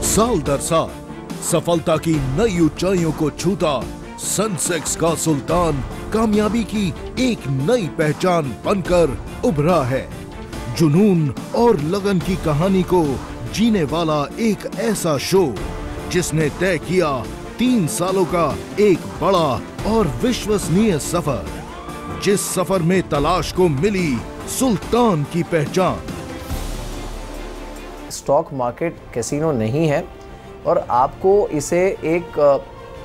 साल दर साल सफलता की नई ऊंचाइयों को छूता सेंसेक्स का सुल्तान कामयाबी की एक नई पहचान बनकर उभरा है। जुनून और लगन की कहानी को जीने वाला एक ऐसा शो जिसने तय किया 3 सालों का एक बड़ा और विश्वसनीय सफर, जिस सफर में तलाश को मिली सुल्तान की पहचान। स्टॉक मार्केट कैसीनो नहीं है और आपको इसे एक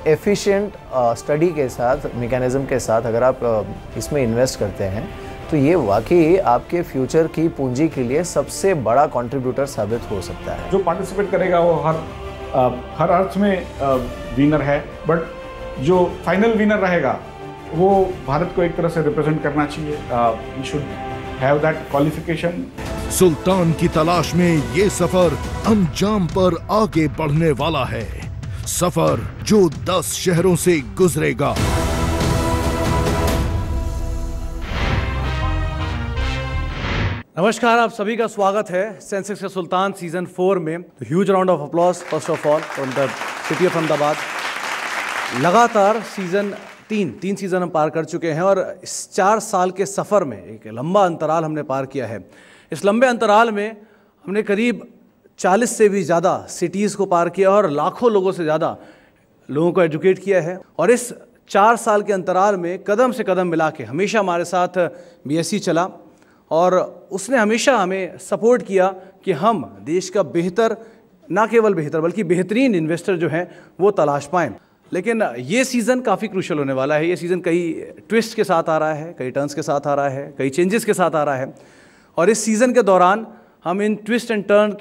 एफिशिएंट स्टडी के साथ, मैकेनिज्म के साथ अगर आप इसमें इन्वेस्ट करते हैं तो ये वाकई आपके फ्यूचर की पूंजी के लिए सबसे बड़ा कंट्रीब्यूटर साबित हो सकता है। जो पार्टिसिपेट करेगा वो हर अर्थ में विनर है, बट जो फाइनल विनर रहेगा वो भारत को एक तरह से रिप्रेजेंट करना चाहिए। We should have that qualification. सुल्तान की तलाश में ये सफर अंजाम पर आगे बढ़ने वाला है, सफर जो 10 शहरों से गुजरेगा। नमस्कार, आप सभी का स्वागत है सेंसेक्स का सुल्तान सीजन 4 में। Huge round of applause first of all from the city of Ahmedabad. लगातार तीन सीजन हम पार कर चुके हैं और इस 4 साल के सफ़र में एक लंबा अंतराल हमने पार किया है। इस लंबे अंतराल में हमने करीब 40 से भी ज़्यादा सिटीज़ को पार किया और लाखों लोगों से ज़्यादा लोगों को एजुकेट किया है। और इस 4 साल के अंतराल में कदम से कदम मिला के हमेशा हमारे साथ BSE चला और उसने हमेशा हमें सपोर्ट किया कि हम देश का बेहतर, ना केवल बेहतर बल्कि बेहतरीन इन्वेस्टर जो हैं वो तलाश पाएँ। लेकिन ये सीज़न काफ़ी क्रूशल होने वाला है। ये सीज़न कई ट्विस्ट के साथ आ रहा है, कई टर्न्स के साथ आ रहा है, कई चेंजेस के साथ आ रहा है। और इस सीज़न के दौरान हम इन ट्विस्ट एंड टर्न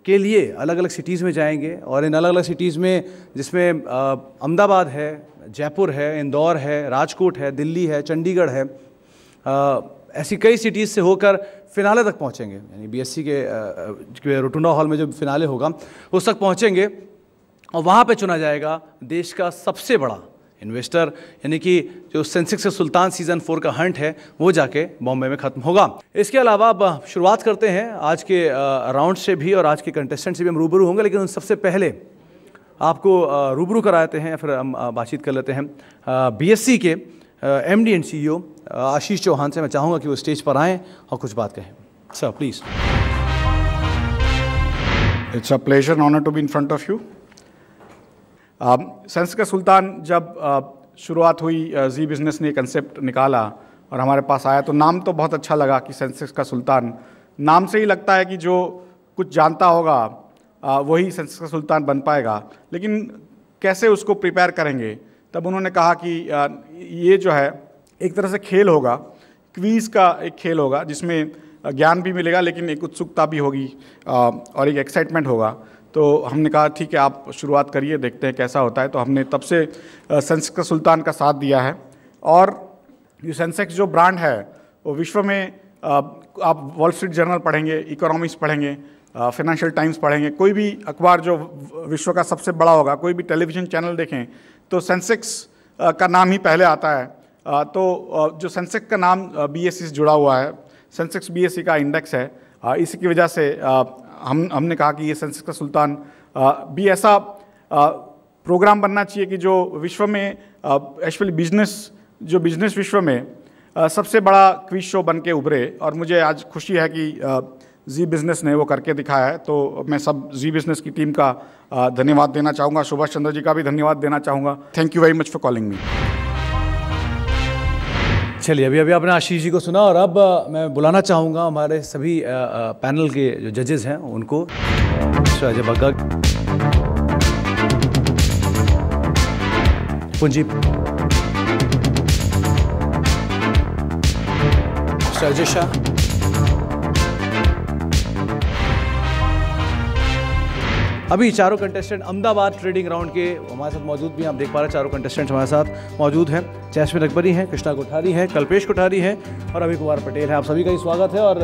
के लिए अलग अलग सिटीज़ में जाएंगे और इन अलग अलग सिटीज़ में, जिसमें अहमदाबाद है, जयपुर है, इंदौर है, राजकोट है, दिल्ली है, चंडीगढ़ है, ऐसी कई सिटीज़ से होकर फिनाले तक पहुंचेंगे। यानी BSE के रोटुंडा हॉल में जो फिनाले होगा उस तक पहुंचेंगे और वहाँ पे चुना जाएगा देश का सबसे बड़ा इन्वेस्टर। यानी कि जो सेंसेक्स का सुल्तान सीज़न 4 का हंट है वो जाके बॉम्बे में ख़त्म होगा। इसके अलावा अब शुरुआत करते हैं आज के राउंड से भी और आज के कंटेस्टेंट से भी हम रूबरू होंगे। लेकिन उन सबसे पहले आपको रूबरू कराते हैं, फिर हम बातचीत कर लेते हैं BSE के MD and CEO Ashish Chauhan से। मैं चाहूँगा कि वो स्टेज पर आएँ और कुछ बात कहें। Sir please. It's a pleasure and honour to be in front of you. Sensex का सुल्तान जब शुरुआत हुई, जी बिजनेस ने कंसेप्ट निकाला और हमारे पास आया तो नाम तो बहुत अच्छा लगा कि सेंसेक्स का सुल्तान। नाम से ही लगता है कि जो कुछ जानता होगा वही सेंसेक्स का सुल्तान बन पाएगा, लेकिन कैसे उसको प्रिपेयर करेंगे। तब उन्होंने कहा कि ये जो है एक तरह से खेल होगा, क्वीज़ का एक खेल होगा जिसमें ज्ञान भी मिलेगा लेकिन एक उत्सुकता भी होगी और एक एक्साइटमेंट होगा। तो हमने कहा ठीक है, आप शुरुआत करिए, देखते हैं कैसा होता है। तो हमने तब से सेंसेक्स का सुल्तान का साथ दिया है। और ये सेंसेक्स जो ब्रांड है वो विश्व में, आप वॉल स्ट्रीट जर्नल पढ़ेंगे, इकोनॉमिक्स पढ़ेंगे, फाइनेंशियल टाइम्स पढ़ेंगे, कोई भी अखबार जो विश्व का सबसे बड़ा होगा, कोई भी टेलीविज़न चैनल देखें तो सेंसेक्स का नाम ही पहले आता है। तो जो सेंसेक्स का नाम BSE से जुड़ा हुआ है, सेंसेक्स BSE का इंडेक्स है, इसी की वजह से हमने कहा कि ये सेंसेक्स का सुल्तान भी ऐसा प्रोग्राम बनना चाहिए कि जो विश्व में एक्चुअली बिजनेस विश्व में सबसे बड़ा क्विज शो बन के उभरे। और मुझे आज खुशी है कि जी बिजनेस ने वो करके दिखाया है। तो मैं सब जी बिजनेस की टीम का धन्यवाद देना चाहूँगा, सुभाष चंद्र जी का भी धन्यवाद देना चाहूँगा। Thank you very much for calling me. चलिए, अभी आपने आशीष जी को सुना और अब मैं बुलाना चाहूँगा हमारे सभी पैनल के जो जजेस हैं उनको। अजय बग्गा, पूंजी, अजय शाह, अभी चारों कंटेस्टेंट अहमदाबाद ट्रेडिंग राउंड के हमारे साथ मौजूद भी हैं। आप देख पा रहे हैं चारों कंटेस्टेंट हमारे साथ मौजूद हैं। जैस्मिन अकबरी हैं, कृष्णा कोठारी हैं, कल्पेश कोठारी हैं और अभी कुमार पटेल हैं। आप सभी का ही स्वागत है और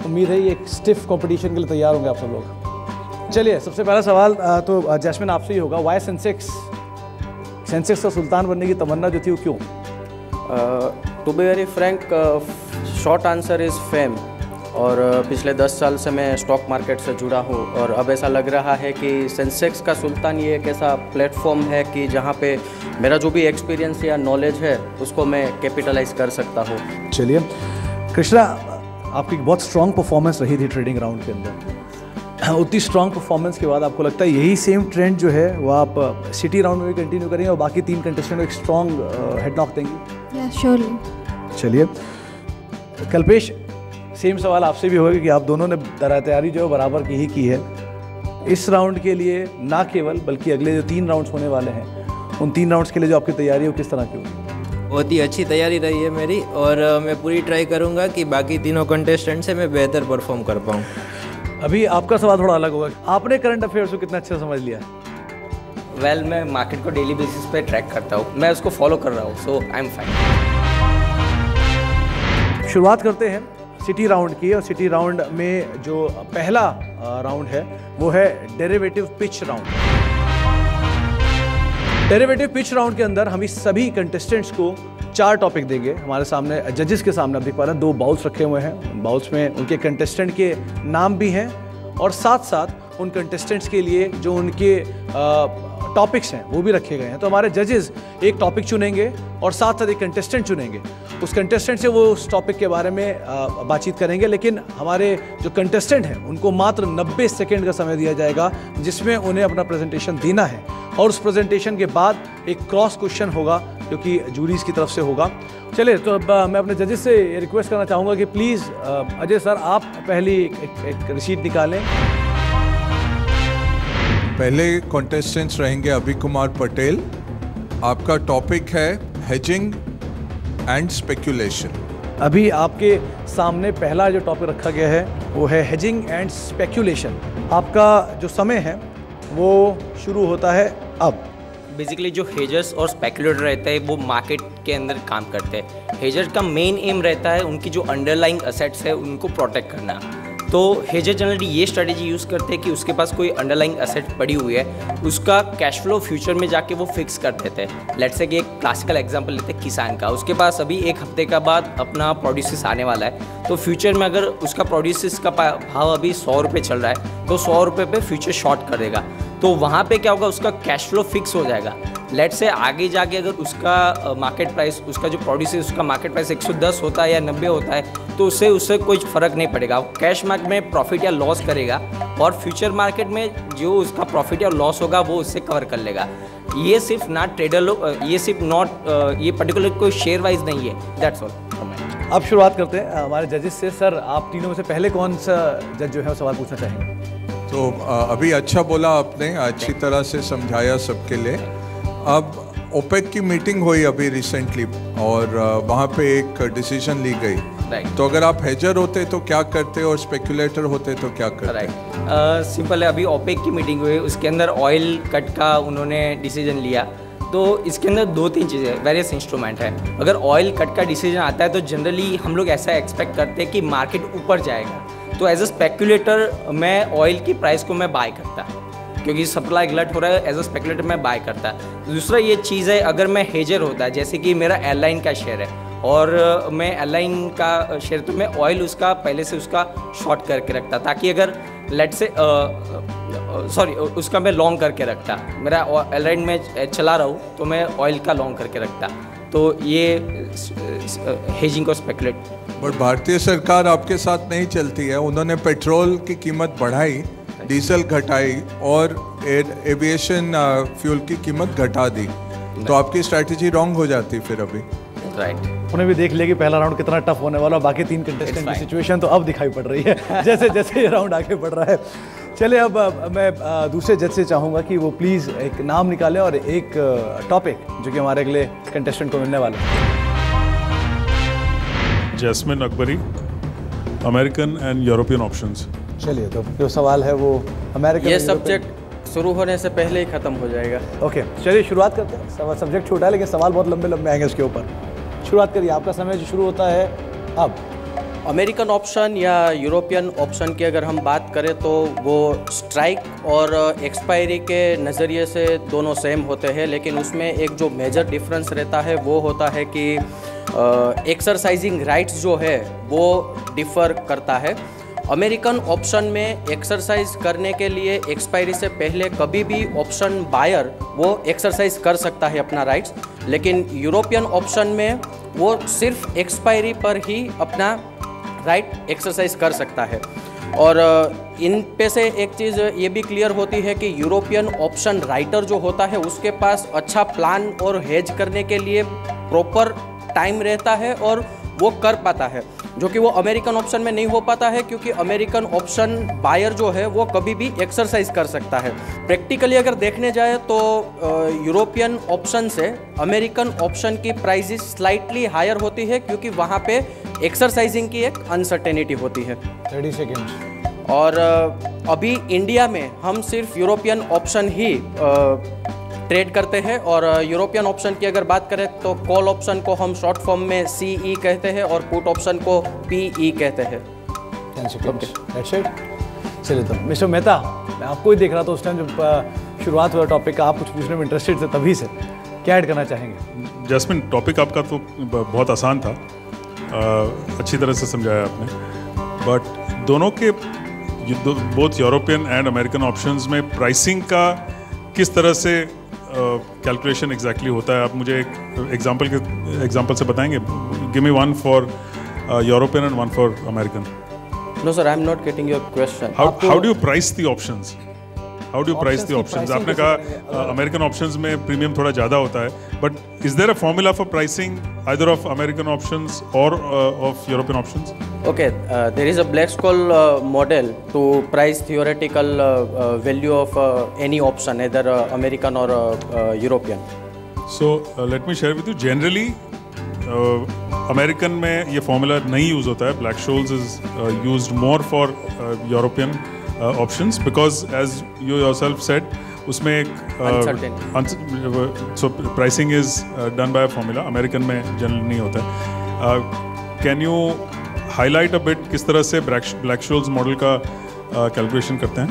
उम्मीद है ये एक स्टिफ कंपटीशन के लिए तैयार होंगे आप सब लोग। चलिए, सबसे पहला सवाल तो जैस्मिन आपसे ही होगा। वाई सेंसेक्स का सुल्तान बनने की तमन्ना जो थी वो क्यों? To be very frank, short answer is fame. और पिछले 10 साल से मैं स्टॉक मार्केट से जुड़ा हूँ और अब ऐसा लग रहा है कि सेंसेक्स का सुल्तान ये एक ऐसा प्लेटफॉर्म है कि जहाँ पे मेरा जो भी एक्सपीरियंस या नॉलेज है उसको मैं कैपिटलाइज कर सकता हूँ। चलिए कृष्णा, आपकी बहुत स्ट्रॉन्ग परफॉर्मेंस रही थी ट्रेडिंग राउंड के अंदर। उतनी स्ट्रॉन्ग परफॉर्मेंस के बाद आपको लगता है यही सेम ट्रेंड जो है वो आप सिटी राउंड में भी कंटिन्यू करेंगे और बाकी 3 कंटेस्टेंट को एक स्ट्रॉन्ग हेड नॉक देंगे? या श्योरली। चलिए कल्पेश, सेम सवाल आपसे भी होगा कि आप दोनों ने तैयारी जो है बराबर की है इस राउंड के लिए, ना केवल बल्कि अगले जो 3 राउंड्स होने वाले हैं उन 3 राउंड्स के लिए जो आपकी तैयारी है वो किस तरह की होगी? बहुत ही अच्छी तैयारी रही है मेरी और मैं पूरी ट्राई करूंगा कि बाकी तीनों कंटेस्टेंट से मैं बेहतर परफॉर्म कर पाऊँ। अभी आपका सवाल थोड़ा अलग होगा, आपने करंट अफेयर्स को कितना अच्छा समझ लिया? वेल, मैं मार्केट को डेली बेसिस पे ट्रैक करता हूँ, मैं उसको फॉलो कर रहा हूँ, सो आई एम फाइन। शुरुआत करते हैं सिटी राउंड की और सिटी राउंड में जो पहला राउंड है वो है derivative pitch round. Derivative pitch round के अंदर हम इस सभी कंटेस्टेंट्स को 4 टॉपिक देंगे। हमारे सामने जजेस के सामने आप देख पा रहे हैं 2 बाउल्स रखे हुए हैं। बाउल्स में उनके कंटेस्टेंट के नाम भी हैं और साथ साथ उन कंटेस्टेंट्स के लिए जो उनके टॉपिक्स हैं वो भी रखे गए हैं। तो हमारे जजेस एक टॉपिक चुनेंगे और साथ साथ एक कंटेस्टेंट चुनेंगे। उस कंटेस्टेंट से वो उस टॉपिक के बारे में बातचीत करेंगे, लेकिन हमारे जो कंटेस्टेंट हैं उनको मात्र 90 सेकेंड का समय दिया जाएगा जिसमें उन्हें अपना प्रेजेंटेशन देना है और उस प्रेजेंटेशन के बाद एक क्रॉस क्वेश्चन होगा जो कि जूरीज की तरफ से होगा। चलिए, तो अब मैं अपने जजेस से रिक्वेस्ट करना चाहूँगा कि प्लीज़ अजय सर आप पहली एक रिसीट निकालें। पहले कॉन्टेस्टेंट्स रहेंगे अभी कुमार पटेल। आपका टॉपिक है हेजिंग एंड स्पेक्यूलेशन। अभी आपके सामने पहला जो टॉपिक रखा गया है वो है हेजिंग एंड स्पेक्यूलेशन। आपका जो समय है वो शुरू होता है अब। बेसिकली जो हेजर्स और स्पेकुलेटर रहते हैं वो मार्केट के अंदर काम करते हैं। हेजर का मेन एम रहता है उनकी जो अंडरलाइंग असेट्स है उनको प्रोटेक्ट करना। तो हेजर जनरली ये स्ट्रेटेजी यूज़ करते हैं कि उसके पास कोई अंडरलाइंग एसेट पड़ी हुई है, उसका कैश फ्लो फ्यूचर में जाके वो फिक्स कर देते हैं। लेट्स से कि एक क्लासिकल एग्जांपल लेते हैं किसान का। उसके पास अभी 1 हफ्ते का बाद अपना प्रोड्यूसिस आने वाला है, तो फ्यूचर में अगर उसका प्रोड्यूसिस का भाव अभी 100 रुपये चल रहा है तो 100 रुपये पे फ्यूचर शॉर्ट कर देगा। तो वहाँ पे क्या होगा, उसका कैश फ्लो फिक्स हो जाएगा। लेट से आगे जाके अगर उसका मार्केट प्राइस, उसका जो प्रोड्यूस है उसका मार्केट प्राइस 110 होता है या 90 होता है तो उससे कोई फ़र्क नहीं पड़ेगा। कैश मार्केट में प्रॉफिट या लॉस करेगा और फ्यूचर मार्केट में जो उसका प्रॉफिट या लॉस होगा वो उससे कवर कर लेगा। ये सिर्फ नॉट ट्रेडर, ये सिर्फ नॉट ये पर्टिकुलर कोई शेयर वाइज नहीं है। That's all. अब शुरुआत करते हैं हमारे जजेस से। सर, आप तीनों में से पहले कौन सा जज जो है वो सवाल पूछना चाहेंगे? तो अभी अच्छा बोला आपने, अच्छी तरह से समझाया सबके लिए। अब ओपेक की मीटिंग हुई अभी रिसेंटली और वहाँ पे एक डिसीजन ली गई। तो अगर आप हेजर होते तो क्या करते और स्पेकुलेटर होते तो क्या करते? सिंपल है, अभी ओपेक की मीटिंग हुई, उसके अंदर ऑयल कट का उन्होंने डिसीजन लिया। तो इसके अंदर 2-3 चीज़ें, वेरियस इंस्ट्रूमेंट है। अगर ऑयल कट का डिसीजन आता है तो जनरली हम लोग ऐसा एक्सपेक्ट करते हैं कि मार्केट ऊपर जाएगा। तो एज अ स्पेकुलेटर मैं ऑयल की प्राइस को मैं बाय करता, क्योंकि सप्लाई गलत हो रहा है। एज अ स्पेकुलेटर मैं बाय करता। दूसरा ये चीज़ है, अगर मैं हेजर होता है, जैसे कि मेरा एयरलाइन का शेयर है और मैं एयरलाइन का शेयर, तो मैं ऑयल उसका पहले से उसका शॉर्ट करके रखता, ताकि अगर लेट से उसका मैं लॉन्ग करके रखता। मेरा एयरलाइन में चला रहा हूँ तो मैं ऑयल का लॉन्ग करके रखता। तो ये हेजिंग और स्पेकुलेट। बट भारतीय सरकार आपके साथ नहीं चलती है। उन्होंने पेट्रोल की कीमत बढ़ाई, डीजल घटाई और एविएशन फ्यूल की कीमत घटा दी। तो आपकी स्ट्रैटेजी रॉन्ग हो जाती फिर अभी। राइट। उन्हें भी देख लिया कि पहला राउंड कितना टफ होने वाला, बाकी 3 कंटेस्टेंट की सिचुएशन तो अब दिखाई पड़ रही है जैसे जैसे ये राउंड आगे बढ़ रहा है। चलिए, अब मैं दूसरे जज से चाहूँगा कि वो प्लीज़ एक नाम निकालें और एक टॉपिक जो कि हमारे अगले कंटेस्टेंट को मिलने वाला है। Jasmine Akbari, American and European options. चलिए, तो जो सवाल है वो अमेरिकन। ये सब्जेक्ट शुरू होने से पहले ही ख़त्म हो जाएगा। ओके, चलिए शुरुआत करते हैं। सब्जेक्ट छोटा है लेकिन सवाल बहुत लंबे लंबे आएंगे उसके ऊपर। शुरुआत करिए, आपका समय जो शुरू होता है अब। अमेरिकन ऑप्शन या यूरोपियन ऑप्शन की अगर हम बात करें तो वो स्ट्राइक और एक्सपायरी के नज़रिए से दोनों सेम होते हैं, लेकिन उसमें एक जो मेजर डिफरेंस रहता है वो होता है कि एक्सरसाइजिंग राइट्स जो है वो डिफ़र करता है। अमेरिकन ऑप्शन में एक्सरसाइज करने के लिए एक्सपायरी से पहले कभी भी ऑप्शन बायर वो एक्सरसाइज कर सकता है अपना राइट्स, लेकिन यूरोपियन ऑप्शन में वो सिर्फ एक्सपायरी पर ही अपना राइट एक्सरसाइज कर सकता है। और इन पे से एक चीज़ ये भी क्लियर होती है कि यूरोपियन ऑप्शन राइटर जो होता है उसके पास अच्छा प्लान और हेज करने के लिए प्रॉपर टाइम रहता है और वो कर पाता है, जो कि वो अमेरिकन ऑप्शन में नहीं हो पाता है, क्योंकि अमेरिकन ऑप्शन बायर जो है वो कभी भी एक्सरसाइज कर सकता है। प्रैक्टिकली अगर देखने जाए तो यूरोपियन ऑप्शन से अमेरिकन ऑप्शन की प्राइसेस स्लाइटली हायर होती है, क्योंकि वहाँ पे एक्सरसाइजिंग की एक अनसर्टेनिटी होती है। 30 सेकेंड। और अभी इंडिया में हम सिर्फ यूरोपियन ऑप्शन ही ट्रेड करते हैं, और यूरोपियन ऑप्शन की अगर बात करें तो कॉल ऑप्शन को हम शॉर्ट फॉर्म में CE कहते हैं और पुट ऑप्शन को PE कहते हैं। 10 सेकेंड। That's it. चलिए, तो मिस्टर मेहता, मैं आपको ही देख रहा था उस टाइम जब शुरुआत हुआ टॉपिक का, आप कुछ पूछने में इंटरेस्टेड थे तभी से, क्या ऐड करना चाहेंगे? जैस्मिन, टॉपिक आपका तो बहुत आसान था, अच्छी तरह से समझाया आपने, बट दोनों के both European and American options में प्राइसिंग का किस तरह से कैलकुलेशन एग्जैक्टली होता है, आप मुझे एक एग्जांपल से बताएंगे? Give me one for European and one for American. No sir, I am not getting your question. How do you price the options? How do price the options? आपने कहा American options में premium थोड़ा ज़्यादा होता है, but is there a formula for pricing either of American options और of European options? Okay, there is a Black-Scholes model to price theoretical value of any option, either American or European. So let me share with you. Generally, American में ये formula नहीं use होता है. Black-Scholes is used more for European options because, as you yourself said, उसमें एक so pricing is done by a formula. American में generally नहीं होता है. Can you highlight a bit किस तरह से ब्लैक-शोल्स मॉडल का कैलकुलेशन करते हैं,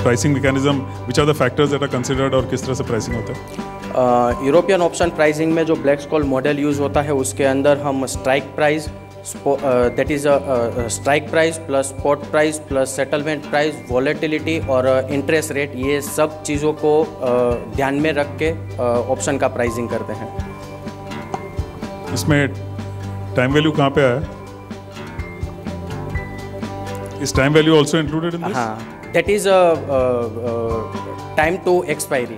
pricing mechanism, which are the factors that are considered, और किस तरह से प्राइसिंग होता है? यूरोपियन ऑप्शन प्राइसिंग में जो ब्लैक-स्कोल मॉडल यूज़ होता है उसके अंदर हम strike price, that is strike price plus spot price plus settlement price, volatility और इंटरेस्ट रेट, ये सब चीज़ों को ध्यान में रख के ऑप्शन का प्राइसिंग करते हैं। इसमें टाइम वैल्यू कहाँ पे आया? Is time value also included in this? हाँ, that is time to expiry.